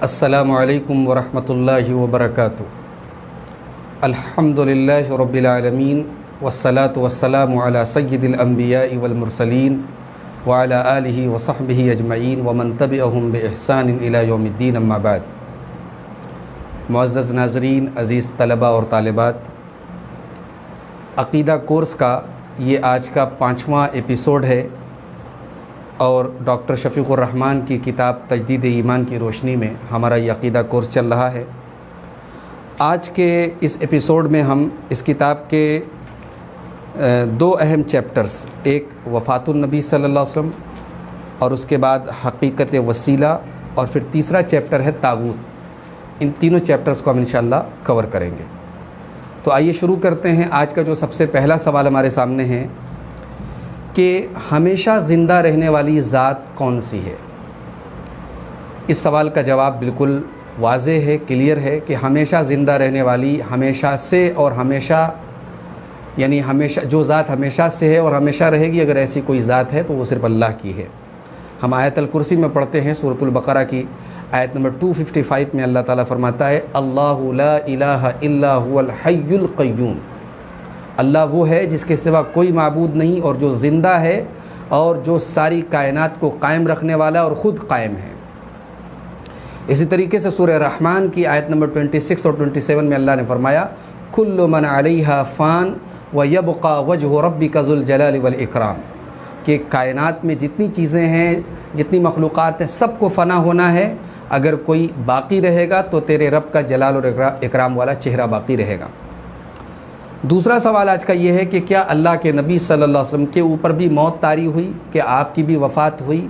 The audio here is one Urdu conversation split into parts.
السلام علیکم ورحمۃ اللہ وبرکاتہ۔ الحمدللہ رب العالمین والصلاة والسلام علی سید الانبیاء والمرسلین وعلی آلہ وصحبہ اجمعین ومن تبعہم بإحسان الی یوم الدین، اما بعد۔ معزز ناظرین، عزیز طلباء اور طالبات، عقیدہ کورس کا یہ آج کا 5واں ایپیسوڈ ہے اور ڈاکٹر شفیق الرحمان کی کتاب تجدید ایمان کی روشنی میں ہمارا یہ عقیدہ کورس چل رہا ہے۔ آج کے اس ایپیسوڈ میں ہم اس کتاب کے دو اہم چیپٹرز، ایک وفات النبی صلی اللہ علیہ وسلم اور اس کے بعد حقیقت وسیلہ، اور پھر تیسرا چیپٹر ہے طاغوت، ان تینوں چیپٹرز کو ہم انشاءاللہ کور کریں گے۔ تو آئیے شروع کرتے ہیں۔ آج کا جو سب سے پہلا سوال ہمارے سامنے ہے کہ ہمیشہ زندہ رہنے والی ذات کون سی ہے؟ اس سوال کا جواب بالکل واضح ہے، کلیئر ہے کہ ہمیشہ زندہ رہنے والی، ہمیشہ سے اور ہمیشہ، یعنی ہمیشہ جو ذات ہمیشہ سے ہے اور ہمیشہ رہے گی، اگر ایسی کوئی ذات ہے تو وہ صرف اللہ کی ہے۔ ہم آیت الکرسی میں پڑھتے ہیں، سورۃ البقرہ کی آیت نمبر 255 میں اللہ تعالیٰ فرماتا ہے اللہ لا الہ الا هو الحی القیوم، اللہ وہ ہے جس کے سوا کوئی معبود نہیں اور جو زندہ ہے اور جو ساری کائنات کو قائم رکھنے والا اور خود قائم ہے۔ اسی طریقے سے سورہ رحمان کی آیت نمبر 26 اور 27 میں اللہ نے فرمایا کل من علیہا فان ویبقى وجہ ربک ذو الجلال والاکرام، کہ کائنات میں جتنی چیزیں ہیں، جتنی مخلوقات ہیں، سب کو فنا ہونا ہے، اگر کوئی باقی رہے گا تو تیرے رب کا جلال اور اکرام والا چہرہ باقی رہے گا۔ دوسرا سوال آج کا یہ ہے کہ کیا اللہ کے نبی صلی اللہ علیہ وسلم کے اوپر بھی موت طاری ہوئی، کہ آپ کی بھی وفات ہوئی،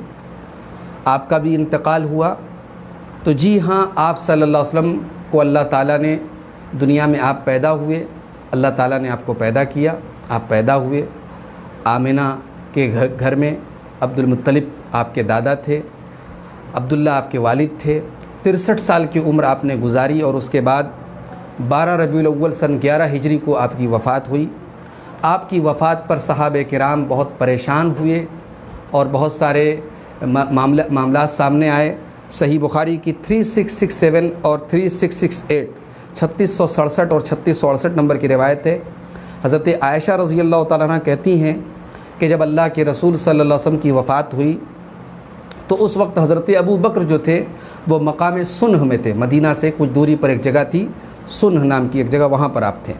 آپ کا بھی انتقال ہوا؟ تو جی ہاں، آپ صلی اللہ علیہ وسلم کو اللہ تعالیٰ نے دنیا میں، آپ پیدا ہوئے، اللہ تعالیٰ نے آپ کو پیدا کیا، آپ پیدا ہوئے آمنہ کے گھر میں، عبد المطلب آپ کے دادا تھے، عبداللہ آپ کے والد تھے، 63 سال کی عمر آپ نے گزاری، اور اس کے بعد 12 ربیع الاول سن 11 ہجری کو آپ کی وفات ہوئی۔ آپ کی وفات پر صحابہ کرام بہت پریشان ہوئے اور بہت سارے معاملات سامنے آئے۔ صحیح بخاری کی 3667 اور 3668، 3667 اور 3668 نمبر کی روایت ہے۔ حضرت عائشہ رضی اللہ تعالیٰ عنہ کہتی ہیں کہ جب اللہ کے رسول صلی اللہ علیہ وسلم کی وفات ہوئی تو اس وقت حضرت ابو بکر جو تھے وہ مقام سنہ میں تھے، مدینہ سے کچھ دوری پر ایک جگہ تھی، سنہ نام کی ایک جگہ، وہاں پر آپ تھے۔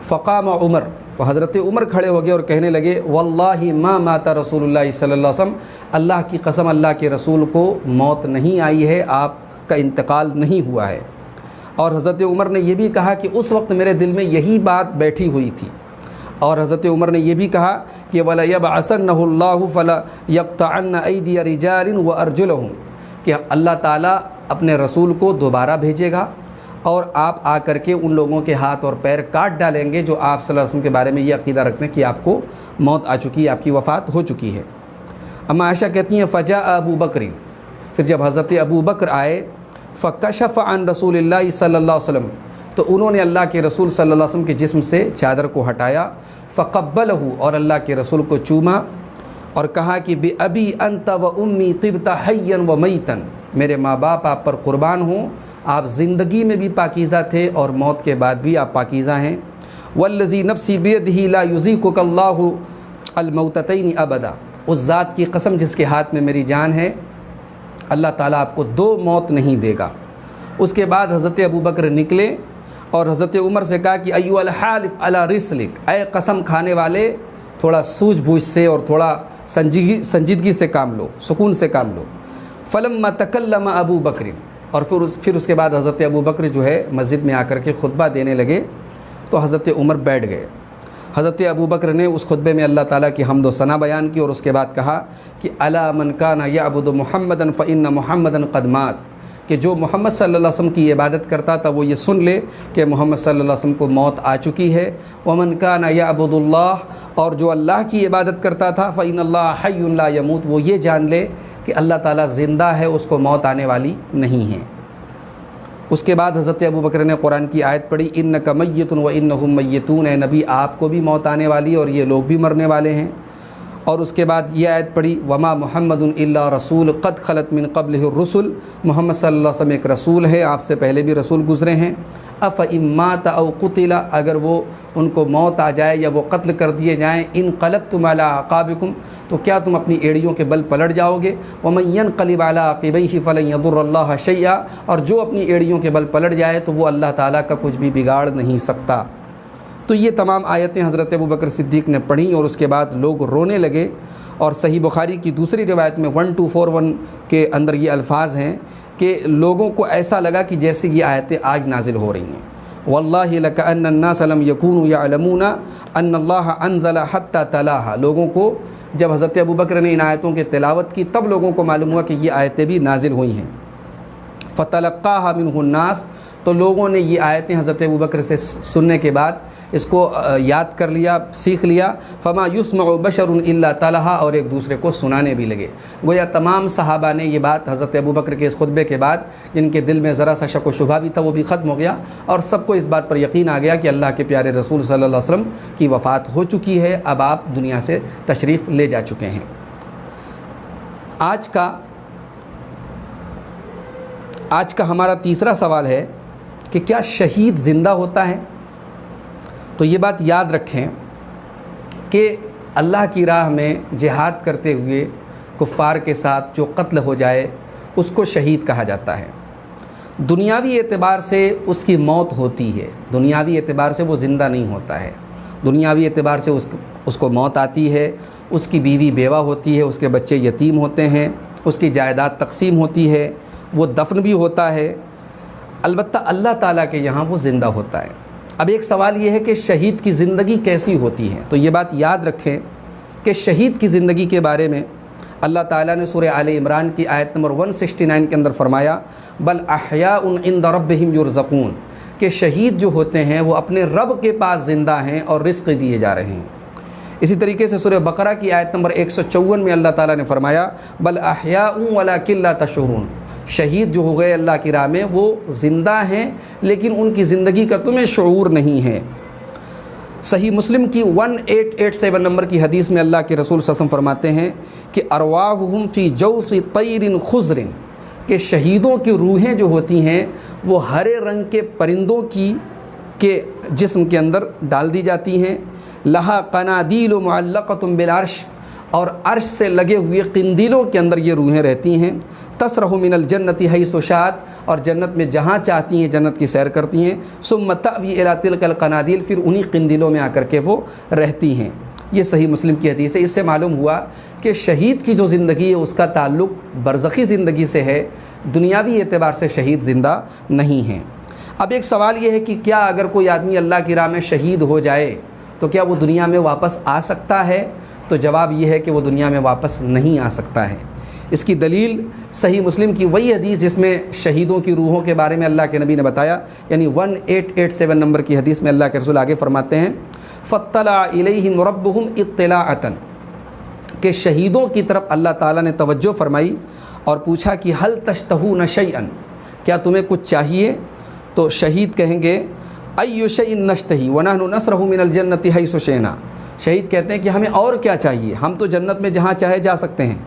فقام عمر، تو حضرت عمر کھڑے ہو گئے اور کہنے لگے واللہ ما مات رسول اللہ صلی اللہ علیہ وسلم، اللہ کی قسم اللہ کے رسول کو موت نہیں آئی ہے، آپ کا انتقال نہیں ہوا ہے۔ اور حضرت عمر نے یہ بھی کہا کہ اس وقت میرے دل میں یہی بات بیٹھی ہوئی تھی، اور حضرت عمر نے یہ بھی کہا کہ وَلَيَبْعَثَنَّهُ اللَّهُ فَلَا يَقْطَعَنَّ أَيْدِيَ رِجَالٍ وَأَرْجُلَهُمْ، کہ اللہ تعالیٰ اپنے رسول کو دوبارہ بھیجے گا اور آپ آ کر کے ان لوگوں کے ہاتھ اور پیر کاٹ ڈالیں گے جو آپ صلی اللہ علیہ وسلم کے بارے میں یہ عقیدہ رکھتے ہیں کہ آپ کو موت آ چکی ہے، آپ کی وفات ہو چکی ہے۔ اما عائشہ کہتی ہیں فجاء ابو بکر، پھر جب حضرت ابو بکر آئے فکشف عن رسول اللہ صلی اللہ علیہ وسلم، تو انہوں نے اللہ کے رسول صلی اللہ علیہ وسلم کے جسم سے چادر کو ہٹایا، فقبلہ، اور اللہ کے رسول کو چوما اور کہا کہ بِأَبِي أَنْتَ وَأُمِّي طِبْتَ حَيًّا وَمَيْتًا، میرے ماں باپ آپ پر قربان ہوں، آپ زندگی میں بھی پاکیزہ تھے اور موت کے بعد بھی آپ پاکیزہ ہیں۔ وَالَّذِي نَفْسِي بِيَدِهِ لَا يُذِيقُكَ اللَّهُ الْمَوْتَتَيْنِ أَبَدًا، اس ذات کی قسم جس کے ہاتھ میں میری جان ہے، اللہ تعالیٰ آپ کو دو موت نہیں دے گا۔ اس کے بعد حضرت ابو بکر نکلے اور حضرت عمر سے کہا کہ ایو الحالف علی رسلک، اے قسم کھانے والے، تھوڑا سوجھ بوجھ سے اور تھوڑا سنجیدگی سے کام لو، سکون سے کام لو۔ فلما تکلم ابو بکر، اور پھر اس کے بعد حضرت ابو بکر جو ہے مسجد میں آ کر کے خطبہ دینے لگے، تو حضرت عمر بیٹھ گئے۔ حضرت ابو بکر نے اس خطبے میں اللہ تعالیٰ کی حمد و ثنا بیان کی، اور اس کے بعد کہا کہ الا من کان یعبد محمدا فإن محمدا قد مات، کہ جو محمد صلی اللہ علیہ وسلم کی عبادت کرتا تھا وہ یہ سن لے کہ محمد صلی اللہ علیہ وسلم کو موت آ چکی ہے۔ ومن کان یعبد اللہ، اور جو اللہ کی عبادت کرتا تھا فإن اللہ حی لا یموت، وہ یہ جان لے کہ اللہ تعالیٰ زندہ ہے، اس کو موت آنے والی نہیں ہے۔ اس کے بعد حضرت ابو بکر نے قرآن کی آیت پڑھی انک میت وانہم میتون، اے نبی آپ کو بھی موت آنے والی اور یہ لوگ بھی مرنے والے ہیں۔ اور اس کے بعد یہ آیت پڑھی وما محمد الا رسول قد خلت من قبلہ الرسل، محمد صلی اللہ علیہ وسلم ایک رسول ہے، آپ سے پہلے بھی رسول گزرے ہیں۔ افإن مات او قتل، اگر وہ ان کو موت آ جائے یا وہ قتل کر دیے جائیں، انقلبتم علی اعقابکم، تو کیا تم اپنی ایڑیوں کے بل پلٹ جاؤ گے؟ ومن ينقلب علی عقبیہ فلن یضر اللہ شیئا، اور جو اپنی ایڑیوں کے بل پلٹ جائے تو وہ اللہ تعالیٰ کا کچھ بھی بگاڑ نہیں سکتا۔ تو یہ تمام آیتیں حضرت ابوبکر صدیق نے پڑھیں اور اس کے بعد لوگ رونے لگے، اور صحیح بخاری کی دوسری روایت میں 1241 کے اندر یہ الفاظ ہیں کہ لوگوں کو ایسا لگا کہ جیسے یہ آیتیں آج نازل ہو رہی ہیں۔ واللہ لکأن الناس لم یکونوا یعلمون ان اللہ انزل حتی تلاها، لوگوں کو جب حضرت ابوبکر نے ان آیتوں کے تلاوت کی تب لوگوں کو معلوم ہوا کہ یہ آیتیں بھی نازل ہوئی ہیں۔ فتلقاها منہ الناس، تو لوگوں نے یہ آیتیں حضرت ابوبکر سے سننے کے بعد اس کو یاد کر لیا، سیکھ لیا۔ فما یسمع بشر الا تلہا، اور ایک دوسرے کو سنانے بھی لگے۔ گویا تمام صحابہ نے یہ بات حضرت ابوبکر کے اس خطبے کے بعد، جن کے دل میں ذرا سا شک و شبہ بھی تھا وہ بھی ختم ہو گیا، اور سب کو اس بات پر یقین آ گیا کہ اللہ کے پیارے رسول صلی اللہ علیہ وسلم کی وفات ہو چکی ہے، اب آپ دنیا سے تشریف لے جا چکے ہیں۔ آج کا ہمارا تیسرا سوال ہے کہ کیا شہید زندہ ہوتا ہے؟ تو یہ بات یاد رکھیں کہ اللہ کی راہ میں جہاد کرتے ہوئے کفار کے ساتھ جو قتل ہو جائے اس کو شہید کہا جاتا ہے۔ دنیاوی اعتبار سے اس کی موت ہوتی ہے، دنیاوی اعتبار سے وہ زندہ نہیں ہوتا ہے، دنیاوی اعتبار سے اس کو موت آتی ہے، اس کی بیوی بیوہ ہوتی ہے، اس کے بچے یتیم ہوتے ہیں، اس کی جائیداد تقسیم ہوتی ہے، وہ دفن بھی ہوتا ہے، البتہ اللہ تعالیٰ کے یہاں وہ زندہ ہوتا ہے۔ اب ایک سوال یہ ہے کہ شہید کی زندگی کیسی ہوتی ہے؟ تو یہ بات یاد رکھیں کہ شہید کی زندگی کے بارے میں اللہ تعالیٰ نے سورہ آل عمران کی آیت نمبر 169 کے اندر فرمایا بل احیاء عند ربہم یرزقون، کہ شہید جو ہوتے ہیں وہ اپنے رب کے پاس زندہ ہیں اور رزق دیے جا رہے ہیں۔ اسی طریقے سے سورہ بقرہ کی آیت نمبر 154 میں اللہ تعالیٰ نے فرمایا بل احیاء ولکن لا تشعرون، شہید جو ہو گئے اللہ کی راہ میں وہ زندہ ہیں لیکن ان کی زندگی کا تمہیں شعور نہیں ہے۔ صحیح مسلم کی 1887 نمبر کی حدیث میں اللہ کے رسول صلی اللہ علیہ وسلم فرماتے ہیں کہ ارواحہم فی جوف طیر خضر، کہ شہیدوں کی روحیں جو ہوتی ہیں وہ ہرے رنگ کے پرندوں کے جسم کے اندر ڈال دی جاتی ہیں۔ لہا قنادیل معلقۃ بالعرش، اور عرش سے لگے ہوئے قندیلوں کے اندر یہ روحیں رہتی ہیں۔ تسرح من الجنت حیث شاءت، اور جنت میں جہاں چاہتی ہیں جنت کی سیر کرتی ہیں۔ ثم تأوی الی تلک القنادیل، پھر انہی قندیلوں میں آ کر کے وہ رہتی ہیں۔ یہ صحیح مسلم کی حدیث ہے۔ اس سے معلوم ہوا کہ شہید کی جو زندگی ہے اس کا تعلق برزخی زندگی سے ہے، دنیاوی اعتبار سے شہید زندہ نہیں ہیں۔ اب ایک سوال یہ ہے کہ کیا اگر کوئی آدمی اللہ کی راہ میں شہید ہو جائے تو کیا وہ دنیا میں واپس آ سکتا ہے؟ تو جواب یہ ہے کہ وہ دنیا میں واپس نہیں آ سکتا ہے۔ اس کی دلیل صحیح مسلم کی وہی حدیث جس میں شہیدوں کی روحوں کے بارے میں اللہ کے نبی نے بتایا، یعنی 1887 نمبر کی حدیث میں اللہ کے رسول آگے فرماتے ہیں فَاطَّلَعَ إِلَيْهِمْ رَبُّهُمْ اطِّلَاعَةً، کہ شہیدوں کی طرف اللہ تعالیٰ نے توجہ فرمائی اور پوچھا کہ هَلْ تَشْتَهُونَ شَيْئًا، کیا تمہیں کچھ چاہیے؟ تو شہید کہیں گے أَيُّ شَيْءٍ نَشْتَهِي وَنَحْنُ نَصْرَهُ مِنَ الْجَنَّةِ حَيْثُ شِئْنَا، شہید کہتے ہیں کہ ہمیں اور کیا چاہیے، ہم تو جنت میں جہاں چاہے جا سکتے ہیں۔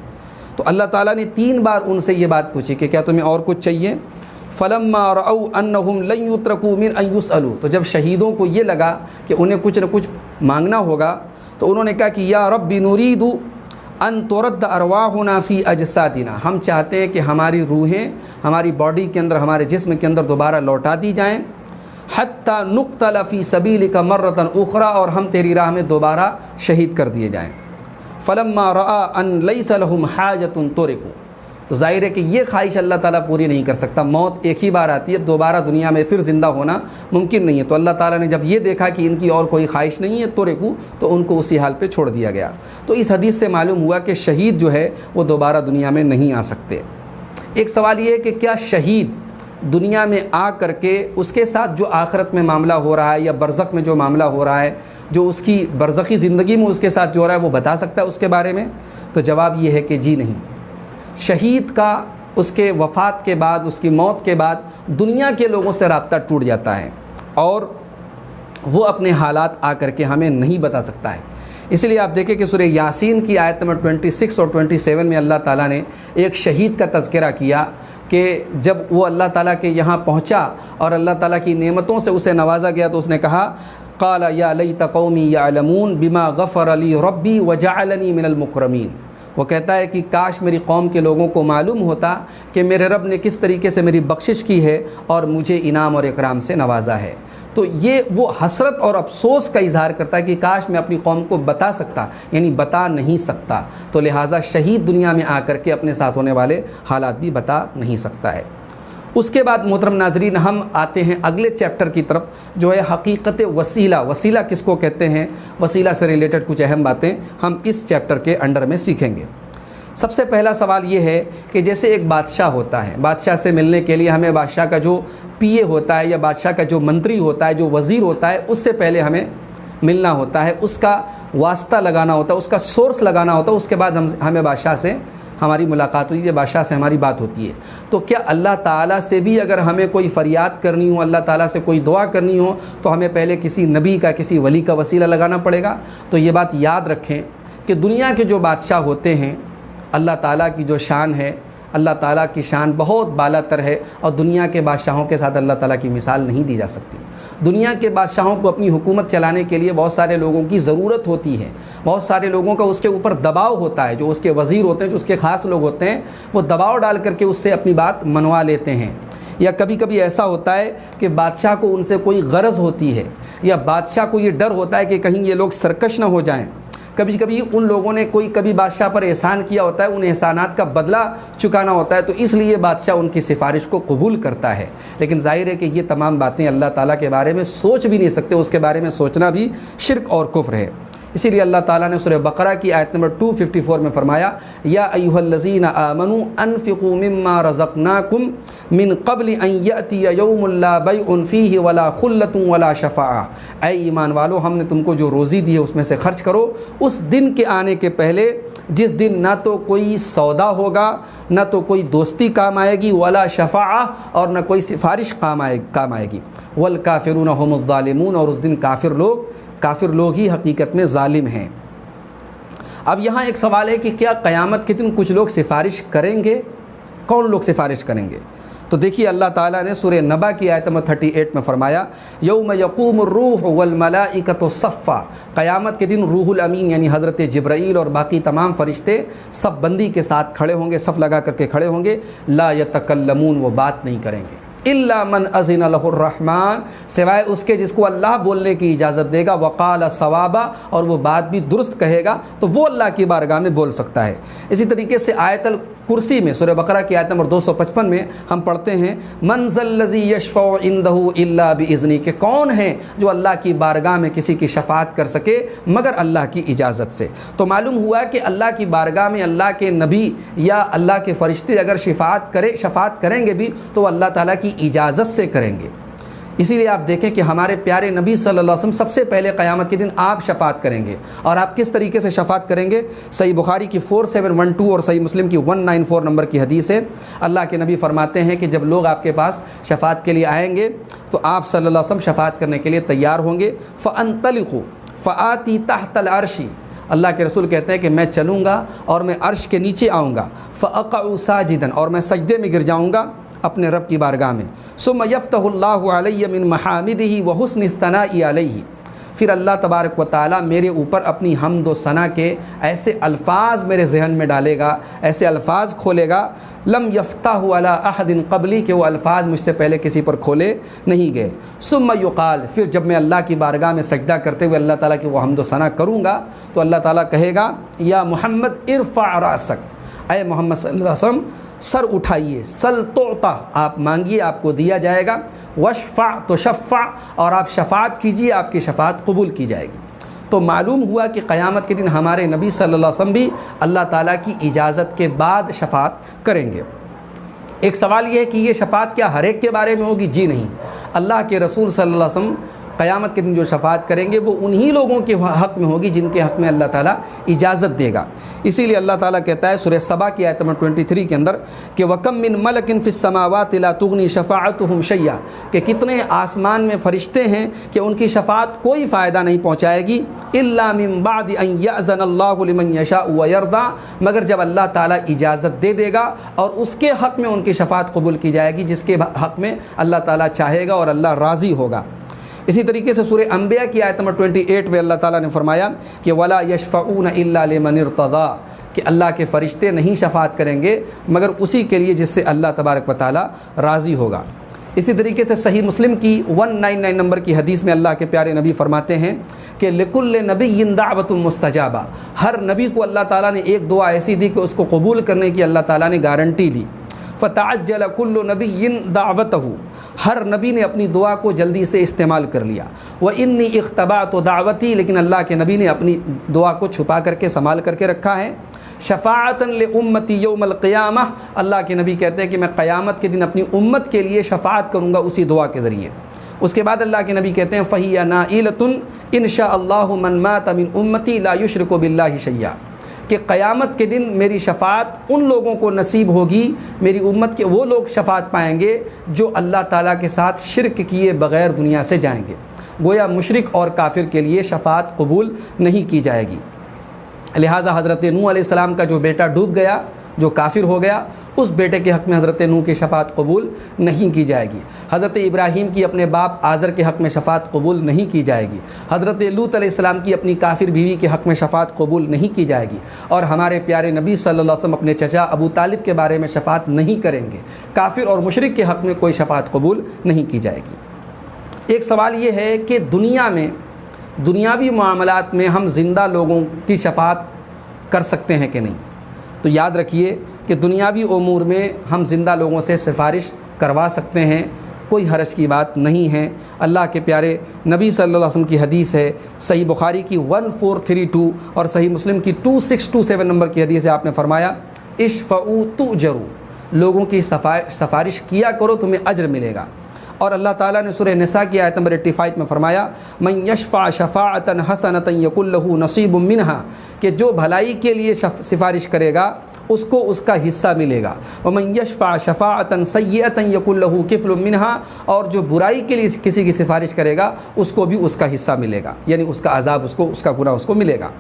تو اللہ تعالیٰ نے 3 بار ان سے یہ بات پوچھی کہ کیا تمہیں اور کچھ چاہیے؟ فَلَمَّا رَأَوْا أَنَّهُمْ لَن يُتْرَكُوا مِنْ أَن يُسْأَلُوا، تو جب شہیدوں کو یہ لگا کہ انہیں کچھ نہ کچھ مانگنا ہوگا تو انہوں نے کہا کہ یا رب نريد ان ترد ارواحنا فی اجسادنا، ہم چاہتے ہیں کہ ہماری روحیں ہماری باڈی کے اندر، ہمارے جسم کے اندر دوبارہ لوٹا دی جائیں، حتی نقتل فی سبیلک مرۃ اخری، اور ہم تیری راہ میں دوبارہ شہید کر دیے جائیں۔ فلما رأى ان لیس لهم حاجۃ ترکوا، تو ظاہر ہے کہ یہ خواہش اللہ تعالیٰ پوری نہیں کر سکتا، موت ایک ہی بار آتی ہے، دوبارہ دنیا میں پھر زندہ ہونا ممکن نہیں ہے۔ تو اللہ تعالیٰ نے جب یہ دیکھا کہ ان کی اور کوئی خواہش نہیں ہے ترکوا، تو ان کو اسی حال پہ چھوڑ دیا گیا۔ تو اس حدیث سے معلوم ہوا کہ شہید جو ہے وہ دوبارہ دنیا میں نہیں آ سکتے۔ ایک سوال یہ ہے کہ کیا شہید دنیا میں آ کر کے اس کے ساتھ جو آخرت میں معاملہ ہو رہا ہے یا برزخ میں جو معاملہ ہو رہا ہے، جو اس کی برزخی زندگی میں اس کے ساتھ جو ہو رہا ہے وہ بتا سکتا ہے اس کے بارے میں؟ تو جواب یہ ہے کہ جی نہیں۔ شہید کا اس کے وفات کے بعد، اس کی موت کے بعد دنیا کے لوگوں سے رابطہ ٹوٹ جاتا ہے اور وہ اپنے حالات آ کر کے ہمیں نہیں بتا سکتا ہے۔ اسی لیے آپ دیکھیں کہ سورہ یاسین کی آیت نمبر 26 اور 27 میں اللہ تعالیٰ نے ایک شہید کا تذکرہ کیا کہ جب وہ اللہ تعالیٰ کے یہاں پہنچا اور اللہ تعالیٰ کی نعمتوں سے اسے نوازا گیا تو اس نے کہا قال یا لیت قومی یعلمون بما غفر لی ربی وجعلنی من المکرمین۔ وہ کہتا ہے کہ کاش میری قوم کے لوگوں کو معلوم ہوتا کہ میرے رب نے کس طریقے سے میری بخشش کی ہے اور مجھے انعام اور اکرام سے نوازا ہے۔ تو یہ وہ حسرت اور افسوس کا اظہار کرتا ہے کہ کاش میں اپنی قوم کو بتا سکتا، یعنی بتا نہیں سکتا، تو لہٰذا شہید دنیا میں آ کر کے اپنے ساتھ ہونے والے حالات بھی بتا نہیں سکتا ہے۔ اس کے بعد محترم ناظرین ہم آتے ہیں اگلے چیپٹر کی طرف، جو ہے حقیقت وسیلہ۔ وسیلہ کس کو کہتے ہیں، وسیلہ سے ریلیٹڈ کچھ اہم باتیں ہم اس چیپٹر کے انڈر میں سیکھیں گے۔ سب سے پہلا سوال یہ ہے کہ جیسے ایک بادشاہ ہوتا ہے، بادشاہ سے ملنے کے لیے ہمیں بادشاہ کا جو پی اے ہوتا ہے یا بادشاہ کا جو منتری ہوتا ہے، جو وزیر ہوتا ہے، اس سے پہلے ہمیں ملنا ہوتا ہے، اس کا واسطہ لگانا ہوتا ہے، اس کا سورس لگانا ہوتا ہے، اس کے بعد ہمیں بادشاہ سے ہماری ملاقات ہوئی ہے، بادشاہ سے ہماری بات ہوتی ہے۔ تو کیا اللہ تعالیٰ سے بھی اگر ہمیں کوئی فریاد کرنی ہو، اللہ تعالیٰ سے کوئی دعا کرنی ہو، تو ہمیں پہلے کسی نبی کا، کسی ولی کا وسیلہ لگانا پڑے گا؟ تو یہ بات یاد رکھیں کہ دنیا کے جو بادشاہ ہوتے ہیں، اللہ تعالیٰ کی جو شان ہے، اللہ تعالیٰ کی شان بہت بالا تر ہے، اور دنیا کے بادشاہوں کے ساتھ اللہ تعالیٰ کی مثال نہیں دی جا سکتی۔ دنیا کے بادشاہوں کو اپنی حکومت چلانے کے لیے بہت سارے لوگوں کی ضرورت ہوتی ہے، بہت سارے لوگوں کا اس کے اوپر دباؤ ہوتا ہے، جو اس کے وزیر ہوتے ہیں، جو اس کے خاص لوگ ہوتے ہیں، وہ دباؤ ڈال کر کے اس سے اپنی بات منوا لیتے ہیں۔ یا کبھی کبھی ایسا ہوتا ہے کہ بادشاہ کو ان سے کوئی غرض ہوتی ہے، یا بادشاہ کو یہ ڈر ہوتا ہے کہ کہیں یہ لوگ سرکش نہ ہو جائیں۔ کبھی کبھی ان لوگوں نے کبھی بادشاہ پر احسان کیا ہوتا ہے، ان احسانات کا بدلہ چکانا ہوتا ہے، تو اس لیے بادشاہ ان کی سفارش کو قبول کرتا ہے۔ لیکن ظاہر ہے کہ یہ تمام باتیں اللہ تعالیٰ کے بارے میں سوچ بھی نہیں سکتے، اس کے بارے میں سوچنا بھی شرک اور کفر ہے۔ اسی لیے اللہ تعالیٰ نے سورہ بقرہ کی آیت نمبر 254 میں فرمایا یا ایھا الذین آمنوا انفقوا مما رزقناکم من قبل ان یأتی یوم لا بیع فیہ ولا خلۃ ولا شفاعہ۔ اے ایمان والو، ہم نے تم کو جو روزی دی ہے اس میں سے خرچ کرو اس دن کے آنے کے پہلے جس دن نہ تو کوئی سودا ہوگا، نہ تو کوئی دوستی کام آئے گی، ولا شفاعہ، اور نہ کوئی سفارش کام آئے گی، والکافرون هم الظالمون، اور اس دن کافر لوگ ہی حقیقت میں ظالم ہیں۔ اب یہاں ایک سوال ہے کہ کیا قیامت کے دن کچھ لوگ سفارش کریں گے؟ کون لوگ سفارش کریں گے؟ تو دیکھیے اللہ تعالیٰ نے سورہ نبا کی آیت نمبر 38 میں فرمایا یوم یقوم الروح والملائکۃ صفا۔ قیامت کے دن روح الامین یعنی حضرت جبرائیل اور باقی تمام فرشتے صف بندی کے ساتھ کھڑے ہوں گے، صف لگا کر کے کھڑے ہوں گے، لا یتکلمون، وہ بات نہیں کریں گے، الا من اذن له الرحمن، سوائے اس کے جس کو اللہ بولنے کی اجازت دے گا، وقال صوابا، اور وہ بات بھی درست کہے گا، تو وہ اللہ کی بارگاہ میں بول سکتا ہے۔ اسی طریقے سے آیت الکرسی میں سورہ بقرہ کی آیت نمبر 255 میں ہم پڑھتے ہیں من ذا الذی یشفع عندہ الا باذنہ، کہ کون ہے جو اللہ کی بارگاہ میں کسی کی شفاعت کر سکے مگر اللہ کی اجازت سے۔ تو معلوم ہوا کہ اللہ کی بارگاہ میں اللہ کے نبی یا اللہ کے فرشتے اگر شفاعت کریں گے بھی تو اللہ تعالیٰ کی اجازت سے کریں گے۔ اسی لیے آپ دیکھیں کہ ہمارے پیارے نبی صلی اللہ علیہ وسلم سب سے پہلے قیامت کے دن آپ شفاعت کریں گے، اور آپ کس طریقے سے شفاعت کریں گے؟ صحیح بخاری کی 4712 اور صحیح مسلم کی 194 نمبر کی حدیث ہے۔ اللہ کے نبی فرماتے ہیں کہ جب لوگ آپ کے پاس شفاعت کے لیے آئیں گے تو آپ صلی اللہ علیہ وسلم شفاعت کرنے کے لیے تیار ہوں گے، فَأَنْطَلِقُ فَآتِي تَحْتَ الْعَرْشِ، اللہ کے رسول کہتے ہیں کہ میں چلوں گا اور میں عرش کے نیچے آؤں گا، فَأَقَعُ سَاجِدًا، اور میں سجدے میں گر جاؤں گا اپنے رب کی بارگاہ میں، ثم یفتح اللہ علیہ من محامدہ وحسن الثناء علیہ، پھر اللہ تبارک و تعالیٰ میرے اوپر اپنی حمد و ثنا کے ایسے الفاظ میرے ذہن میں ڈالے گا، ایسے الفاظ کھولے گا لم یفتح علی احد قبلی، کہ وہ الفاظ مجھ سے پہلے کسی پر کھولے نہیں گئے۔ ثم یقال، پھر جب میں اللہ کی بارگاہ میں سجدہ کرتے ہوئے اللہ تعالیٰ کی وہ حمد و ثنا کروں گا تو اللہ تعالیٰ کہے گا یا محمد ارفع راسک، اے محمد صلی اللہ علیہ وسلم سر اٹھائیے، سل تعطا، آپ مانگیے آپ کو دیا جائے گا، وشفع تشفع، اور آپ شفاعت کیجیے آپ کی شفاعت قبول کی جائے گی۔ تو معلوم ہوا کہ قیامت کے دن ہمارے نبی صلی اللہ علیہ وسلم بھی اللہ تعالیٰ کی اجازت کے بعد شفاعت کریں گے۔ ایک سوال یہ ہے کہ یہ شفاعت کیا ہر ایک کے بارے میں ہوگی؟ جی نہیں، اللہ کے رسول صلی اللہ علیہ وسلم قیامت کے دن جو شفاعت کریں گے وہ انہی لوگوں کے حق میں ہوگی جن کے حق میں اللہ تعالیٰ اجازت دے گا۔ اسی لیے اللہ تعالیٰ کہتا ہے سورہ سبا کی آیت نمبر 23 کے اندر کہ وَكَم مِّن مَلَكٍ فِي السَّمَاوَاتِ لَا تُغْنِي شَفَاعَتُهُمْ شَيْئًا، کہ کتنے آسمان میں فرشتے ہیں کہ ان کی شفاعت کوئی فائدہ نہیں پہنچائے گی إِلَّا مِن بَعْدِ أَن يَأْذَنَ اللَّهُ لِمَن يَشَاءُ وَيَرْضَىٰ، مگر جب اللہ تعالیٰ اجازت دے دے گا اور اس کے حق میں ان کی شفاعت قبول کی جائے گی جس کے حق میں اللہ تعالیٰ چاہے گا اور اللہ راضی ہوگا۔ اسی طریقے سے سورہ انبیاء کی آیت نمبر 28 میں اللہ تعالیٰ نے فرمایا کہ وَلَا يَشْفَعُونَ إِلَّا لِمَنِ ارْتَضَىٰ، کہ اللہ کے فرشتے نہیں شفاعت کریں گے مگر اسی کے لیے جس سے اللہ تبارک و تعالیٰ راضی ہوگا۔ اسی طریقے سے صحیح مسلم کی 199 نمبر کی حدیث میں اللہ کے پیارے نبی فرماتے ہیں کہ لِكُلِّ نَبِيٍّ دَعْوَةٌ مُسْتَجَابَةٌ، ہر نبی کو اللہ تعالیٰ نے ایک دعا ایسی دی کہ اس کو قبول کرنے کی اللہ تعالیٰ نے گارنٹی لی۔ فَتَعَجَّلَ كُلُّ نَبِيٍّ دَعْوَتَهُ، ہر نبی نے اپنی دعا کو جلدی سے استعمال کر لیا۔ وَإِنِّي اخْتَبَأْتُ دَعْوَتِي، لیکن اللہ کے نبی نے اپنی دعا کو چھپا کر کے سنبھال کر کے رکھا ہے۔ شفاعتاً لِأُمَّتِي یوم القیامہ، اللہ کے نبی کہتے ہیں کہ میں قیامت کے دن اپنی امت کے لیے شفاعت کروں گا اسی دعا کے ذریعے۔ اس کے بعد اللہ کے نبی کہتے ہیں فَهِيَ نَائِلَةٌ إِن شَاءَ اللَّهُ مَن مَاتَ مِنْ أُمَّتِي لَا يُشْرِكُ بِاللَّهِ شَيْئًا، کہ قیامت کے دن میری شفاعت ان لوگوں کو نصیب ہوگی، میری امت کے وہ لوگ شفاعت پائیں گے جو اللہ تعالیٰ کے ساتھ شرک کیے بغیر دنیا سے جائیں گے۔ گویا مشرک اور کافر کے لیے شفاعت قبول نہیں کی جائے گی۔ لہٰذا حضرت نوح علیہ السلام کا جو بیٹا ڈوب گیا، جو کافر ہو گیا، اس بیٹے کے حق میں حضرت نوح کی شفاعت قبول نہیں کی جائے گی۔ حضرت ابراہیم کی اپنے باپ آزر کے حق میں شفاعت قبول نہیں کی جائے گی۔ حضرت لوط علیہ السلام کی اپنی کافر بیوی کے حق میں شفاعت قبول نہیں کی جائے گی۔ اور ہمارے پیارے نبی صلی اللہ علیہ وسلم اپنے چچا ابو طالب کے بارے میں شفاعت نہیں کریں گے۔ کافر اور مشرک کے حق میں کوئی شفاعت قبول نہیں کی جائے گی۔ ایک سوال یہ ہے کہ دنیا میں دنیاوی معاملات میں ہم زندہ لوگوں کی شفاعت کر سکتے ہیں کہ نہیں؟ تو یاد رکھیے کہ دنیاوی امور میں ہم زندہ لوگوں سے سفارش کروا سکتے ہیں، کوئی حرج کی بات نہیں ہے۔ اللہ کے پیارے نبی صلی اللہ علیہ وسلم کی حدیث ہے، صحیح بخاری کی 1432 اور صحیح مسلم کی 2627 نمبر کی حدیث ہے، آپ نے فرمایا اشفعوا تؤجروا، لوگوں کی سفارش کیا کرو تمہیں اجر ملے گا۔ اور اللہ تعالیٰ نے سورہ نساء کی آیت نمبر 85 میں فرمایا من یشفع شفاعۃ حسنۃ یکن لہ نصیب منہا، کہ جو بھلائی کے لیے سفارش کرے گا اس کو اس کا حصہ ملے گا۔ ومن یشفع شفاعۃ سیئۃ یکن لہ کفل منہا، اور جو برائی کے لیے کسی کی سفارش کرے گا اس کو بھی اس کا حصہ ملے گا، یعنی اس کا عذاب اس کا گناہ اس کو ملے گا۔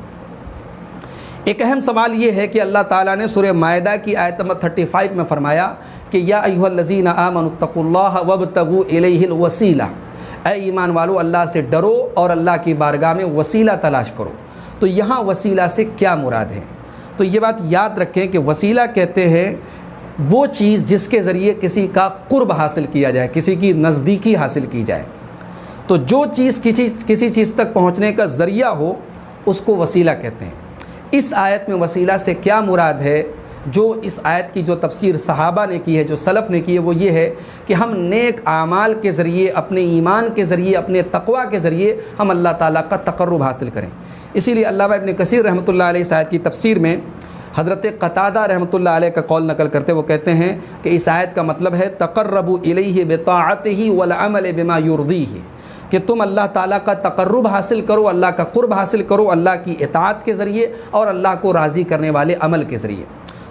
ایک اہم سوال یہ ہے کہ اللہ تعالیٰ نے سورہ مائدہ کی آیت نمبر 35 میں فرمایا کہ یا ایھا الذین آمنوا اتقوا اللہ وابتغوا الیہ الوسیلہ، اے ایمان والو اللہ سے ڈرو اور اللہ کی بارگاہ میں وسیلہ تلاش کرو۔ تو یہاں وسیلہ سے کیا مراد ہے؟ تو یہ بات یاد رکھیں کہ وسیلہ کہتے ہیں وہ چیز جس کے ذریعے کسی کا قرب حاصل کیا جائے، کسی کی نزدیکی حاصل کی جائے۔ تو جو چیز کسی چیز تک پہنچنے کا ذریعہ ہو اس کو وسیلہ کہتے ہیں۔ اس آیت میں وسیلہ سے کیا مراد ہے؟ جو اس آیت کی جو تفسیر صحابہ نے کی ہے، جو سلف نے کی ہے، وہ یہ ہے کہ ہم نیک اعمال کے ذریعے، اپنے ایمان کے ذریعے، اپنے تقوی کے ذریعے ہم اللہ تعالیٰ کا تقرب حاصل کریں۔ اسی لیے علامہ ابن کثیر رحمۃ اللہ علیہ اس آیت کی تفسیر میں حضرت قتادہ رحمۃ اللہ علیہ کا قول نقل کرتے وہ کہتے ہیں کہ اس آیت کا مطلب ہے تقربوا الیہ بطاعتہ والعمل بما یرضیہ، کہ تم اللہ تعالیٰ کا تقرب حاصل کرو، اللہ کا قرب حاصل کرو اللہ کی اطاعت کے ذریعے اور اللہ کو راضی کرنے والے عمل کے ذریعے۔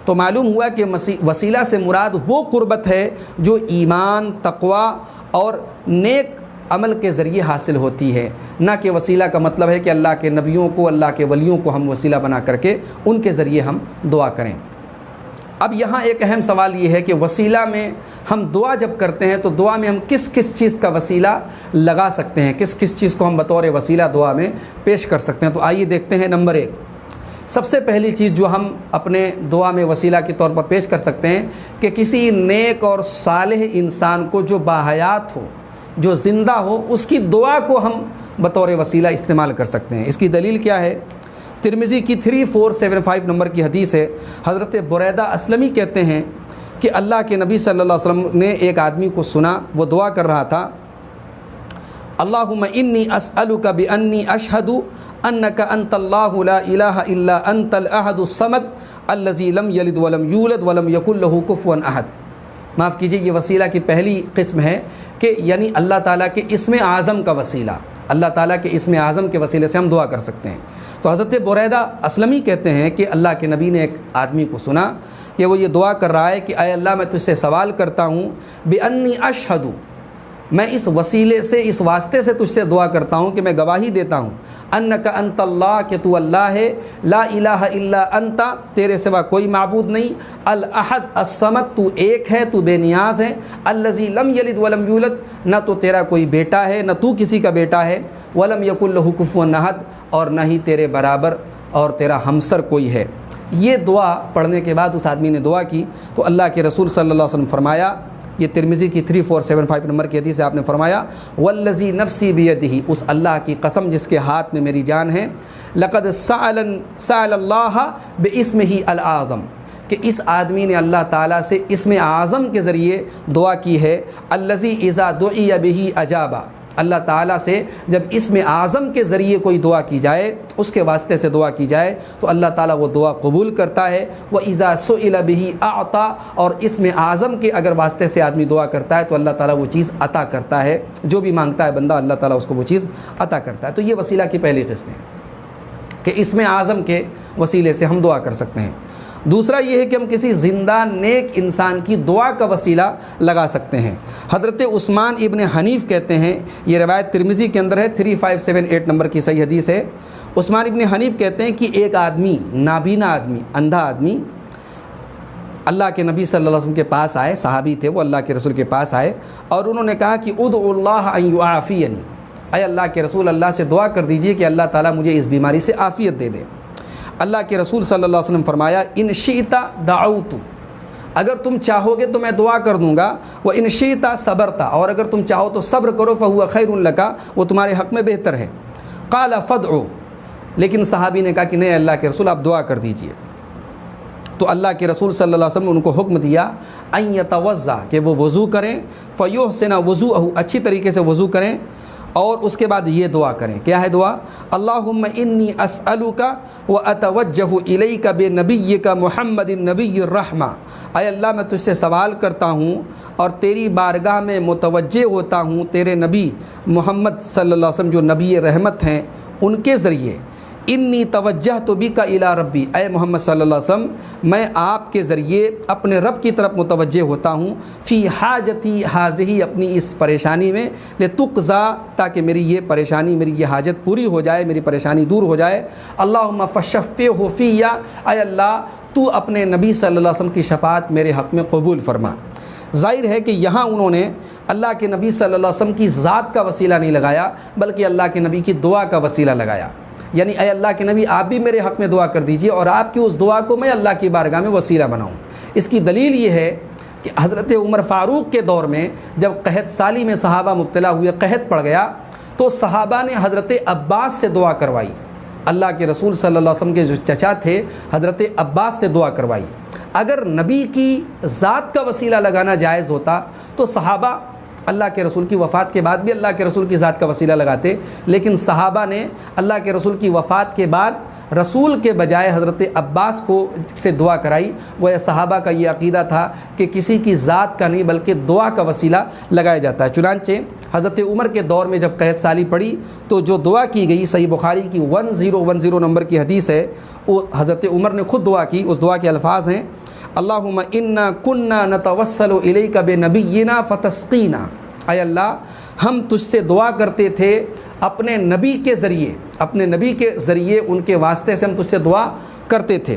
تو معلوم ہوا کہ وسیلہ سے مراد وہ قربت ہے جو ایمان، تقوی اور نیک عمل کے ذریعے حاصل ہوتی ہے، نہ کہ وسیلہ کا مطلب ہے کہ اللہ کے نبیوں کو، اللہ کے ولیوں کو ہم وسیلہ بنا کر کے ان کے ذریعے ہم دعا کریں۔ اب یہاں ایک اہم سوال یہ ہے کہ وسیلہ میں ہم دعا جب کرتے ہیں تو دعا میں ہم کس کس چیز کا وسیلہ لگا سکتے ہیں، کس کس چیز کو ہم بطور وسیلہ دعا میں پیش کر سکتے ہیں؟ تو آئیے دیکھتے ہیں۔ نمبر 1، سب سے پہلی چیز جو ہم اپنے دعا میں وسیلہ کے طور پر پیش کر سکتے ہیں کہ کسی نیک اور صالح انسان کو جو باحیات ہو، جو زندہ ہو، اس کی دعا کو ہم بطور وسیلہ استعمال کر سکتے ہیں۔ اس کی دلیل کیا ہے؟ ترمذی کی 3475 نمبر کی حدیث ہے، حضرت بریدہ اسلمی کہتے ہیں کہ اللہ کے نبی صلی اللہ علیہ وسلم نے ایک آدمی کو سنا، وہ دعا کر رہا تھا اللہم انی اسألک بانی اشہد انک انت اللہ لا الہ الا انت الاحد الصمد الذی لم یلد ولم یولد ولم یکن لہ کفوا احد۔ معاف کیجیے، یہ وسیلہ کی پہلی قسم ہے کہ یعنی اللہ تعالیٰ کے اسم اعظم کا وسیلہ، اللہ تعالیٰ کے اسم اعظم کے وسیلے سے ہم دعا کر سکتے ہیں۔ تو حضرت بریدہ اسلمی کہتے ہیں کہ اللہ کے نبی نے ایک آدمی کو سنا کہ وہ یہ دعا کر رہا ہے کہ اے اللہ میں تجھ سے سوال کرتا ہوں بِأَنِّي أَشْهَدُ، میں اس وسیلے سے، اس واسطے سے تجھ سے دعا کرتا ہوں کہ میں گواہی دیتا ہوں انک انت اللہ، کہ تو اللہ ہے، لا الہ الا انت، تیرے سوا کوئی معبود نہیں، الاحد الصمد، تو ایک ہے، تو بے نیاز ہے، الذی لم یلد ولم یولد، نہ تو تیرا کوئی بیٹا ہے نہ تو کسی کا بیٹا ہے، ولم یکن لہ کفوا احد، اور نہ ہی تیرے برابر اور تیرا ہمسر کوئی ہے۔ یہ دعا پڑھنے کے بعد اس آدمی نے دعا کی تو اللہ کے رسول صلی اللہ علیہ وسلم فرمایا، یہ ترمذی کی 3475 نمبر کی حدیث ہے، آپ نے فرمایا والذی نفسی بیدہ، اس اللہ کی قسم جس کے ہاتھ میں میری جان ہے، لقد سأل اللہ باسمہ الأعظم، کہ اس آدمی نے اللہ تعالیٰ سے اسم اعظم کے ذریعے دعا کی ہے، الذی اذا دعی بہ اجابہ، اللہ تعالیٰ سے جب اسم اعظم کے ذریعے کوئی دعا کی جائے، اس کے واسطے سے دعا کی جائے تو اللہ تعالیٰ وہ دعا قبول کرتا ہے، وَإِذَا سُئِلَ بِهِ أَعْطَى، اور اسم اعظم کے اگر واسطے سے آدمی دعا کرتا ہے تو اللہ تعالیٰ وہ چیز عطا کرتا ہے، جو بھی مانگتا ہے بندہ اللہ تعالیٰ اس کو وہ چیز عطا کرتا ہے۔ تو یہ وسیلہ کی پہلی قسم ہے کہ اسم اعظم کے وسیلے سے ہم دعا کر سکتے ہیں۔ دوسرا یہ ہے کہ ہم کسی زندہ نیک انسان کی دعا کا وسیلہ لگا سکتے ہیں۔ حضرت عثمان ابن حنیف کہتے ہیں، یہ روایت ترمذی کے اندر ہے، 3578 نمبر کی صحیح حدیث ہے۔ عثمان ابن حنیف کہتے ہیں کہ ایک آدمی، نابینا آدمی، اندھا آدمی اللہ کے نبی صلی اللہ علیہ وسلم کے پاس آئے، صحابی تھے وہ، اللہ کے رسول کے پاس آئے اور انہوں نے کہا کہ ادعو اللہ ان یعافینی، اے اللہ کے رسول اللہ سے دعا کر دیجئے کہ اللہ تعالیٰ مجھے اس بیماری سے عافیت دے دے۔ اللہ کے رسول صلی اللہ علیہ وسلم فرمایا ان شئت دعوت، اگر تم چاہو گے تو میں دعا کر دوں گا، وان شئت صبرت، اور اگر تم چاہو تو صبر کرو، فہو خیر لک، وہ تمہارے حق میں بہتر ہے۔ قال فادعوا، لیکن صحابی نے کہا کہ نہیں اللہ کے رسول آپ دعا کر دیجئے۔ تو اللہ کے رسول صلی اللہ علیہ وسلم نے ان کو حکم دیا ان یتوضا، کہ وہ وضو کریں، فیحسن وضوءہ، اچھی طریقے سے وضو کریں، اور اس کے بعد یہ دعا کریں۔ کیا ہے دعا؟ اللہم انی اسألک واتوجہ الیک بنبیک محمد النبی الرحمہ، اے اللہ میں تجھ سے سوال کرتا ہوں اور تیری بارگاہ میں متوجہ ہوتا ہوں تیرے نبی محمد صلی اللہ علیہ وسلم جو نبی رحمت ہیں ان کے ذریعے، انی توجہت بک الی ربی، اے محمد صلی اللہ علیہ وسلم میں آپ کے ذریعے اپنے رب کی طرف متوجہ ہوتا ہوں، فی حاجتی حاضہی، اپنی اس پریشانی میں، لتقضا، تاکہ میری یہ پریشانی، میری یہ حاجت پوری ہو جائے، میری پریشانی دور ہو جائے۔ اللہم فشفعہ فی، اے اللہ تو اپنے نبی صلی اللہ علیہ وسلم کی شفاعت میرے حق میں قبول فرما۔ ظاہر ہے کہ یہاں انہوں نے اللہ کے نبی صلی اللہ علیہ وسلم کی ذات کا وسیلہ نہیں لگایا بلکہ اللہ کے نبی کی دعا کا وسیلہ لگایا، یعنی اے اللہ کے نبی آپ بھی میرے حق میں دعا کر دیجئے اور آپ کی اس دعا کو میں اللہ کی بارگاہ میں وسیلہ بناؤں۔ اس کی دلیل یہ ہے کہ حضرت عمر فاروق کے دور میں جب قحط سالی میں صحابہ مبتلا ہوئے، قحط پڑ گیا، تو صحابہ نے حضرت عباس سے دعا کروائی، اللہ کے رسول صلی اللہ علیہ وسلم کے جو چچا تھے حضرت عباس سے دعا کروائی۔ اگر نبی کی ذات کا وسیلہ لگانا جائز ہوتا تو صحابہ اللہ کے رسول کی وفات کے بعد بھی اللہ کے رسول کی ذات کا وسیلہ لگاتے، لیکن صحابہ نے اللہ کے رسول کی وفات کے بعد رسول کے بجائے حضرت عباس کو سے دعا کرائی۔ وہ صحابہ کا یہ عقیدہ تھا کہ کسی کی ذات کا نہیں بلکہ دعا کا وسیلہ لگایا جاتا ہے۔ چنانچہ حضرت عمر کے دور میں جب قحط سالی پڑی تو جو دعا کی گئی، صحیح بخاری کی 1010 نمبر کی حدیث ہے، وہ حضرت عمر نے خود دعا کی۔ اس دعا کے الفاظ ہیں اللہم انا کننا نتوسل الیک بنبینا فتسقینا، اے اللہ ہم تجھ سے دعا کرتے تھے اپنے نبی کے ذریعے، اپنے نبی کے ذریعے ان کے واسطے سے ہم تجھ سے دعا کرتے تھے،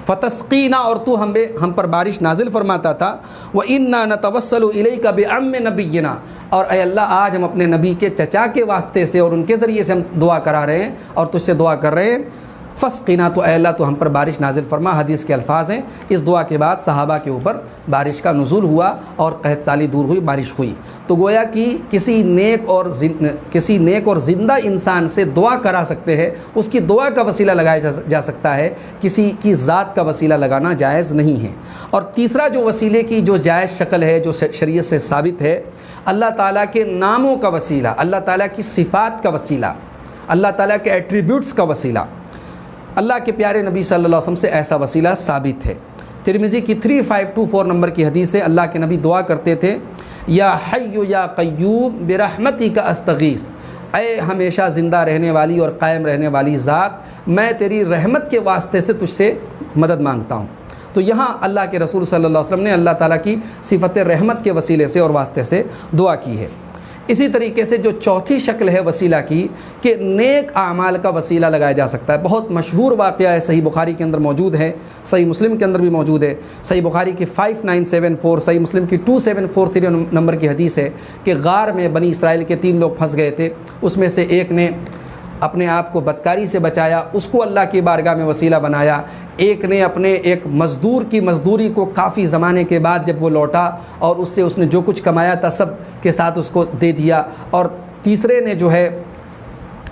فتسقینا، اور تو ہم پر بارش نازل فرماتا تھا، وَإِنَّا نَتَوَسَّلُ إِلَيْكَ بِعَمِّ نَبِيِّنَا، اور اے اللہ آج ہم اپنے نبی کے چچا کے واسطے سے اور ان کے ذریعے سے ہم دعا کرا رہے ہیں اور تجھ سے دعا کر رہے ہیں، فسقنا، تو اے اللہ تو ہم پر بارش نازل فرما۔ حدیث کے الفاظ ہیں اس دعا کے بعد صحابہ کے اوپر بارش کا نزول ہوا اور قحط سالی دور ہوئی، بارش ہوئی۔ تو گویا کہ کسی نیک اور زندہ انسان سے دعا کرا سکتے ہیں، اس کی دعا کا وسیلہ لگایا جا سکتا ہے، کسی کی ذات کا وسیلہ لگانا جائز نہیں ہے۔ اور تیسرا جو وسیلے کی جو جائز شکل ہے، جو شریعت سے ثابت ہے، اللہ تعالیٰ کے ناموں کا وسیلہ، اللہ تعالیٰ کی صفات کا وسیلہ، اللہ تعالیٰ کے ایٹریبیوٹس کا وسیلہ، اللہ کے پیارے نبی صلی اللہ علیہ وسلم سے ایسا وسیلہ ثابت ہے۔ ترمذی کی 3524 نمبر کی حدیث ہے، اللہ کے نبی دعا کرتے تھے یا حی یا قیوم برحمتک استغیث، اے ہمیشہ زندہ رہنے والی اور قائم رہنے والی ذات، میں تیری رحمت کے واسطے سے تجھ سے مدد مانگتا ہوں۔ تو یہاں اللہ کے رسول صلی اللہ علیہ وسلم نے اللہ تعالیٰ کی صفت رحمت کے وسیلے سے اور واسطے سے دعا کی ہے۔ اسی طریقے سے جو چوتھی شکل ہے وسیلہ کی، کہ نیک اعمال کا وسیلہ لگایا جا سکتا ہے۔ بہت مشہور واقعہ ہے، صحیح بخاری کے اندر موجود ہے، صحیح مسلم کے اندر بھی موجود ہے۔ صحیح بخاری کی 5974، صحیح مسلم کی 2743 نمبر کی حدیث ہے کہ غار میں بنی اسرائیل کے 3 لوگ پھنس گئے تھے، اس میں سے ایک نے اپنے آپ کو بدکاری سے بچایا، اس کو اللہ کی بارگاہ میں وسیلہ بنایا۔ ایک نے اپنے ایک مزدور کی مزدوری کو کافی زمانے کے بعد جب وہ لوٹا اور اس سے اس نے جو کچھ کمایا تھا سب کے ساتھ اس کو دے دیا۔ اور تیسرے نے جو ہے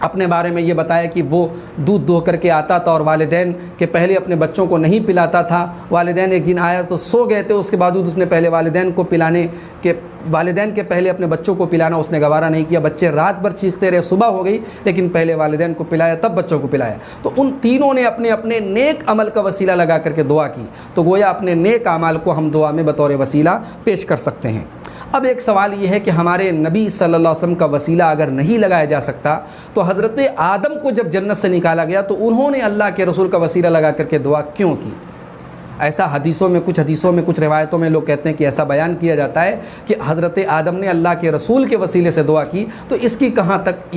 اپنے بارے میں یہ بتایا کہ وہ دودھ دو کر کے آتا تھا اور والدین کے پہلے اپنے بچوں کو نہیں پلاتا تھا۔ والدین ایک دن آیا تو سو گئے تھے، اس کے باوجود اس نے پہلے والدین کے پہلے اپنے بچوں کو پلانا اس نے گوارا نہیں کیا۔ بچے رات بھر چیختے رہے، صبح ہو گئی لیکن پہلے والدین کو پلایا تب بچوں کو پلایا۔ تو ان تینوں نے اپنے اپنے نیک عمل کا وسیلہ لگا کر کے دعا کی۔ تو گویا اپنے نیک اعمال کو ہم دعا میں بطور وسیلہ پیش کر سکتے ہیں۔ اب ایک سوال یہ ہے کہ ہمارے نبی صلی اللہ علیہ وسلم کا وسیلہ اگر نہیں لگایا جا سکتا تو حضرت آدم کو جب جنت سے نکالا گیا تو انہوں نے اللہ کے رسول کا وسیلہ لگا کر کے دعا کیوں کی؟ ایسا کچھ حدیثوں میں کچھ روایتوں میں لوگ کہتے ہیں کہ ایسا بیان کیا جاتا ہے کہ حضرت آدم نے اللہ کے رسول کے وسیلے سے دعا کی، تو اس کی کہاں تک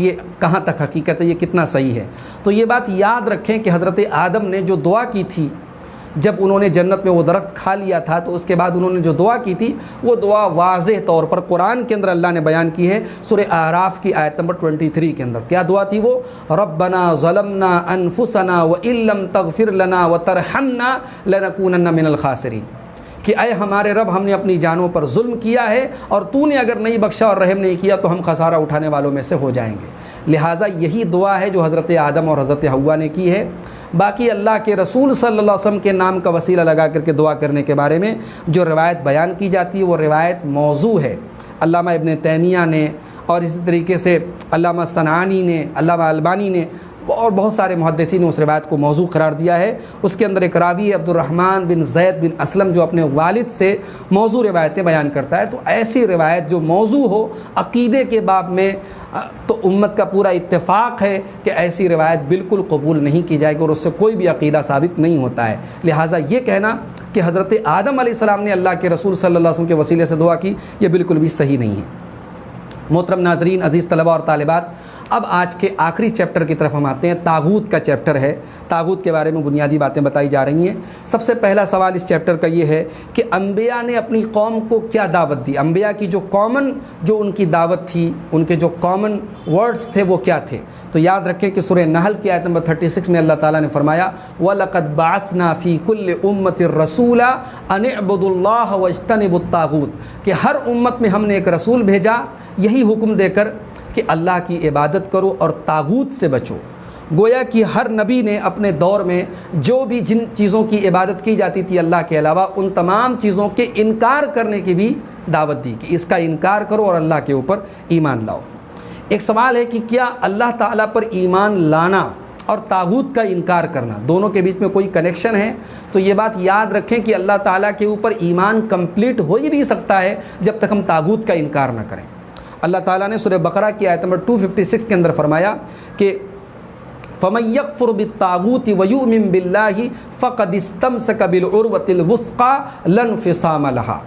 حقیقت ہے، یہ کتنا صحیح ہے؟ تو یہ بات یاد رکھیں کہ حضرت آدم نے جو دعا کی تھی جب انہوں نے جنت میں وہ درخت کھا لیا تھا، تو اس کے بعد انہوں نے جو دعا کی تھی وہ دعا واضح طور پر قرآن کے اندر اللہ نے بیان کی ہے۔ سورہ اعراف کی آیت نمبر 23 کے اندر کیا دعا تھی وہ؟ ربنا ظلمنا انفسنا وان لم تغفر لنا وترحمنا لنکونن من الخاسرین، کہ اے ہمارے رب، ہم نے اپنی جانوں پر ظلم کیا ہے اور تو نے اگر نہیں بخشا اور رحم نہیں کیا تو ہم خسارہ اٹھانے والوں میں سے ہو جائیں گے۔ لہٰذا یہی دعا ہے جو حضرت آدم اور حضرت حوا نے کی ہے۔ باقی اللہ کے رسول صلی اللہ علیہ وسلم کے نام کا وسیلہ لگا کر کے دعا کرنے کے بارے میں جو روایت بیان کی جاتی ہے وہ روایت موضوع ہے۔ علامہ ابن تیمیہ نے اور اسی طریقے سے علامہ صنعانی نے، علامہ البانی نے اور بہت سارے محدثین نے اس روایت کو موضوع قرار دیا ہے۔ اس کے اندر ایک راوی عبد الرحمن بن زید بن اسلم جو اپنے والد سے موضوع روایتیں بیان کرتا ہے۔ تو ایسی روایت جو موضوع ہو عقیدے کے باب میں تو امت کا پورا اتفاق ہے کہ ایسی روایت بالکل قبول نہیں کی جائے گی اور اس سے کوئی بھی عقیدہ ثابت نہیں ہوتا ہے۔ لہٰذا یہ کہنا کہ حضرت آدم علیہ السلام نے اللہ کے رسول صلی اللہ علیہ وسلم کے وسیلے سے دعا کی، یہ بالکل بھی صحیح نہیں ہے۔ محترم ناظرین، عزیز طلباء اور طالبات، اب آج کے آخری چیپٹر کی طرف ہم آتے ہیں۔ طاغوت کا چیپٹر ہے، طاغوت کے بارے میں بنیادی باتیں بتائی جا رہی ہیں۔ سب سے پہلا سوال اس چیپٹر کا یہ ہے کہ انبیاء نے اپنی قوم کو کیا دعوت دی؟ انبیاء کی جو ان کی دعوت تھی، ان کے جو کامن ورڈز تھے وہ کیا تھے؟ تو یاد رکھیں کہ سورہ نحل کی آیت نمبر 36 میں اللہ تعالیٰ نے فرمایا وَلَقَدْ بَعَثْنَا فِي كُلِّ أُمَّةٍ رَسُولًا أَنِ اعْبُدُوا اللَّهَ وَاجْتَنِبُوا الطَّاغُوتَ، کہ ہر امت میں ہم نے ایک رسول بھیجا یہی حکم دے کر کہ اللہ کی عبادت کرو اور طاغوت سے بچو۔ گویا کہ ہر نبی نے اپنے دور میں جو بھی جن چیزوں کی عبادت کی جاتی تھی اللہ کے علاوہ، ان تمام چیزوں کے انکار کرنے کی بھی دعوت دی کہ اس کا انکار کرو اور اللہ کے اوپر ایمان لاؤ۔ ایک سوال ہے کہ کیا اللہ تعالیٰ پر ایمان لانا اور طاغوت کا انکار کرنا دونوں کے بیچ میں کوئی کنیکشن ہے؟ تو یہ بات یاد رکھیں کہ اللہ تعالیٰ کے اوپر ایمان کمپلیٹ ہو ہی نہیں سکتا ہے جب تک ہم طاغوت کا انکار نہ کریں۔ اللہ تعالیٰ نے سورہ بقرہ کی آیت نمبر 256 کے اندر فرمایا کہ فَمَن يَكْفُرْ بِالطَّاغُوتِ وَيُؤْمِن بِاللَّهِ فَقَدِ اسْتَمْسَكَ بِالْعُرْوَةِ الْوُثْقَىٰ لَا انفصام لَهَا،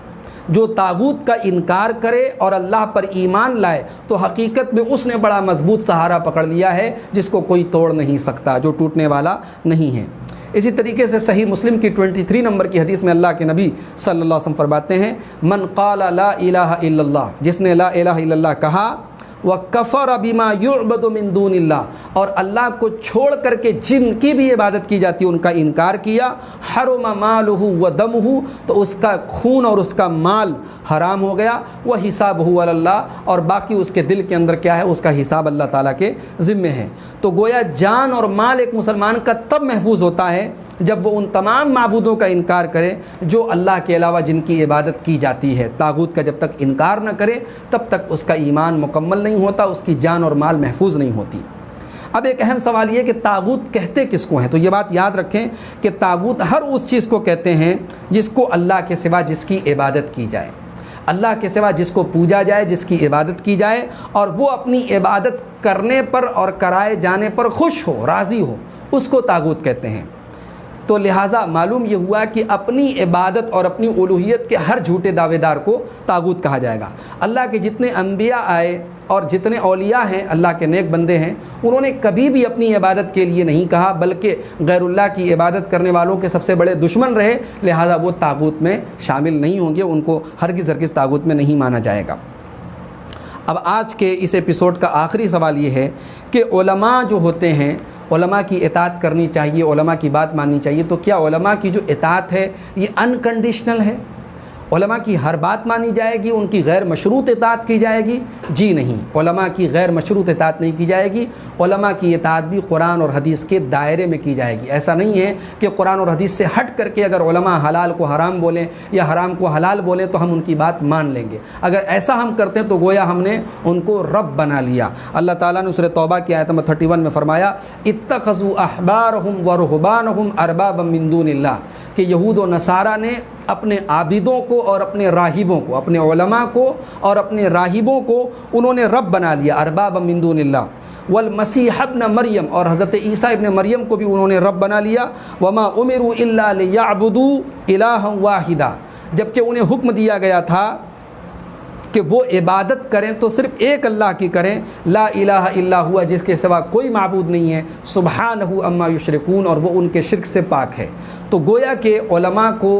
جو طاغوت کا انکار کرے اور اللہ پر ایمان لائے تو حقیقت میں اس نے بڑا مضبوط سہارا پکڑ لیا ہے جس کو کوئی توڑ نہیں سکتا، جو ٹوٹنے والا نہیں ہے۔ اسی طریقے سے صحیح مسلم کی 23 نمبر کی حدیث میں اللہ کے نبی صلی اللہ علیہ وسلم فرماتے ہیں من قال لا الہ الا اللہ، جس نے لا الہ الا اللہ کہا، وَكَفَرَ بِمَا يُعْبَدُ مِن دُونِ اللَّهِ، اور اللہ کو چھوڑ کر کے جن کی بھی عبادت کی جاتی ہے ان کا انکار کیا، حرم مالہ وَدَمُهُ، تو اس کا خون اور اس کا مال حرام ہو گیا، وَحِسَابُهُ عَلَى اللَّهِ، اور باقی اس کے دل کے اندر کیا ہے، اس کا حساب اللہ تعالیٰ کے ذمے ہے۔ تو گویا جان اور مال ایک مسلمان کا تب محفوظ ہوتا ہے جب وہ ان تمام معبودوں کا انکار کرے جو اللہ کے علاوہ جن کی عبادت کی جاتی ہے۔ طاغوت کا جب تک انکار نہ کرے تب تک اس کا ایمان مکمل نہیں ہوتا، اس کی جان اور مال محفوظ نہیں ہوتی۔ اب ایک اہم سوال یہ کہ طاغوت کہتے کس کو ہیں؟ تو یہ بات یاد رکھیں کہ طاغوت ہر اس چیز کو کہتے ہیں جس کو اللہ کے سوا جس کی عبادت کی جائے، اللہ کے سوا جس کو پوجا جائے، جس کی عبادت کی جائے اور وہ اپنی عبادت کرنے پر اور کرائے جانے پر خوش ہو، راضی ہو، اس کو طاغوت کہتے ہیں۔ تو لہٰذا معلوم یہ ہوا کہ اپنی عبادت اور اپنی الوہیت کے ہر جھوٹے دعوے دار کو طاغوت کہا جائے گا۔ اللہ کے جتنے انبیاء آئے اور جتنے اولیاء ہیں، اللہ کے نیک بندے ہیں، انہوں نے کبھی بھی اپنی عبادت کے لیے نہیں کہا، بلکہ غیر اللہ کی عبادت کرنے والوں کے سب سے بڑے دشمن رہے، لہٰذا وہ طاغوت میں شامل نہیں ہوں گے، ان کو ہرگز طاغوت میں نہیں مانا جائے گا۔ اب آج کے اس ایپیسوڈ کا آخری سوال یہ ہے کہ علماء جو ہوتے ہیں، علماء کی اطاعت کرنی چاہیے، علماء کی بات ماننی چاہیے، تو کیا علماء کی جو اطاعت ہے یہ انکنڈیشنل ہے؟ علماء کی ہر بات مانی جائے گی، ان کی غیر مشروط اطاعت کی جائے گی؟ جی نہیں، علماء کی غیر مشروط اطاعت نہیں کی جائے گی۔ علماء کی اطاعت بھی قرآن اور حدیث کے دائرے میں کی جائے گی۔ ایسا نہیں ہے کہ قرآن اور حدیث سے ہٹ کر کے اگر علماء حلال کو حرام بولیں یا حرام کو حلال بولیں تو ہم ان کی بات مان لیں گے۔ اگر ایسا ہم کرتے تو گویا ہم نے ان کو رب بنا لیا۔ اللہ تعالیٰ نے سورہ توبہ کی آیت نمبر 31 میں فرمایا اتخذوا احبارهم ورهبانهم اربابا من دون اللہ، کہ یہود و نصارہ نے اپنے عابدوں کو اور اپنے راہبوں کو، اپنے علماء کو اور اپنے راہبوں کو انہوں نے رب بنا لیا، ارباب من دون اللہ۔ والمسیح ابن مریم، اور حضرت عیسیٰ ابن مریم کو بھی انہوں نے رب بنا لیا۔ وما امروا الا لیعبدوا الہا واحدا، جبکہ انہیں حکم دیا گیا تھا کہ وہ عبادت کریں تو صرف ایک اللہ کی کریں، لا الہ الا ہوا، جس کے سوا کوئی معبود نہیں ہے، سبحانہ عما یشرکون، اور وہ ان کے شرک سے پاک ہے۔ تو گویا کہ علماء کو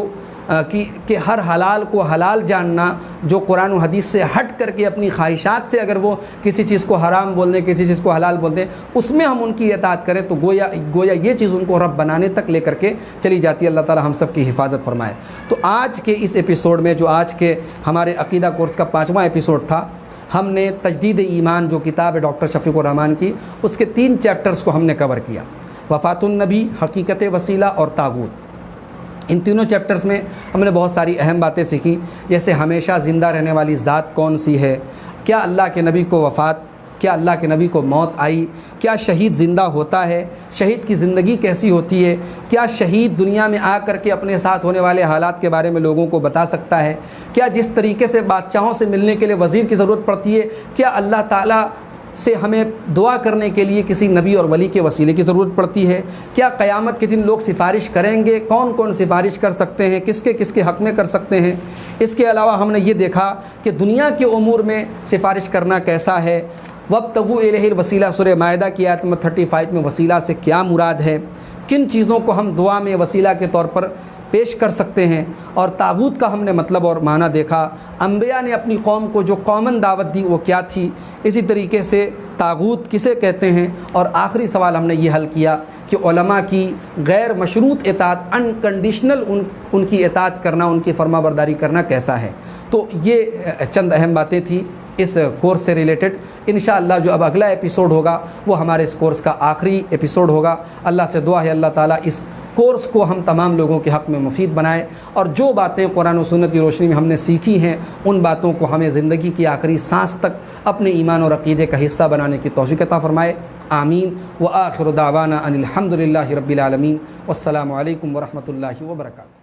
کہ ہر حلال کو حلال جاننا، جو قرآن و حدیث سے ہٹ کر کے اپنی خواہشات سے اگر وہ کسی چیز کو حرام بول دیں، کسی چیز کو حلال بول دیں، اس میں ہم ان کی اطاعت کریں تو گویا یہ چیز ان کو رب بنانے تک لے کر کے چلی جاتی ہے۔ اللہ تعالی ہم سب کی حفاظت فرمائے۔ تو آج کے اس ایپیسوڈ میں، جو آج کے ہمارے عقیدہ کورس کا 5واں ایپیسوڈ تھا، ہم نے تجدید ایمان جو کتاب ہے ڈاکٹر شفیق الرحمان کی، اس کے 3 چیپٹرز کو ہم نے کور کیا، وفات النبی، حقیقت وسیلہ اور طاغوت۔ ان تینوں چیپٹرز میں ہم نے بہت ساری اہم باتیں سیکھی، جیسے ہمیشہ زندہ رہنے والی ذات کون سی ہے، کیا اللہ کے نبی کو کیا اللہ کے نبی کو موت آئی، کیا شہید زندہ ہوتا ہے، شہید کی زندگی کیسی ہوتی ہے، کیا شہید دنیا میں آ کر کے اپنے ساتھ ہونے والے حالات کے بارے میں لوگوں کو بتا سکتا ہے، کیا جس طریقے سے بادشاہوں سے ملنے کے لیے وزیر کی ضرورت پڑتی ہے، کیا اللہ تعالیٰ سے ہمیں دعا کرنے کے لیے کسی نبی اور ولی کے وسیلے کی ضرورت پڑتی ہے، کیا قیامت کے دن لوگ سفارش کریں گے، کون کون سفارش کر سکتے ہیں، کس کے حق میں کر سکتے ہیں۔ اس کے علاوہ ہم نے یہ دیکھا کہ دنیا کے امور میں سفارش کرنا کیسا ہے۔ وابتغوا الیہ الوسیلہ، سورہ مائدہ کی آیت نمبر 35 میں وسیلہ سے کیا مراد ہے، کن چیزوں کو ہم دعا میں وسیلہ کے طور پر پیش کر سکتے ہیں، اور طاغوت کا ہم نے مطلب اور معنی دیکھا۔ انبیاء نے اپنی قوم کو جو کامن دعوت دی وہ کیا تھی، اسی طریقے سے طاغوت کسے کہتے ہیں، اور آخری سوال ہم نے یہ حل کیا کہ علماء کی غیر مشروط اطاعت، انکنڈیشنل ان کی اطاعت کرنا، ان کی فرما برداری کرنا کیسا ہے۔ تو یہ چند اہم باتیں تھیں اس کورس سے ریلیٹڈ۔ انشاءاللہ جو اب اگلا ایپیسوڈ ہوگا وہ ہمارے اس کورس کا آخری ایپیسوڈ ہوگا۔ اللہ سے دعا ہے اللہ تعالیٰ اس کورس کو ہم تمام لوگوں کے حق میں مفید بنائے، اور جو باتیں قرآن و سنت کی روشنی میں ہم نے سیکھی ہیں ان باتوں کو ہمیں زندگی کی آخری سانس تک اپنے ایمان اور عقیدے کا حصہ بنانے کی توفیق عطا فرمائے۔ آمین۔ وآخر دعوانا ان الحمد للہ رب العالمین، والسلام علیکم ورحمۃ اللہ وبرکاتہ۔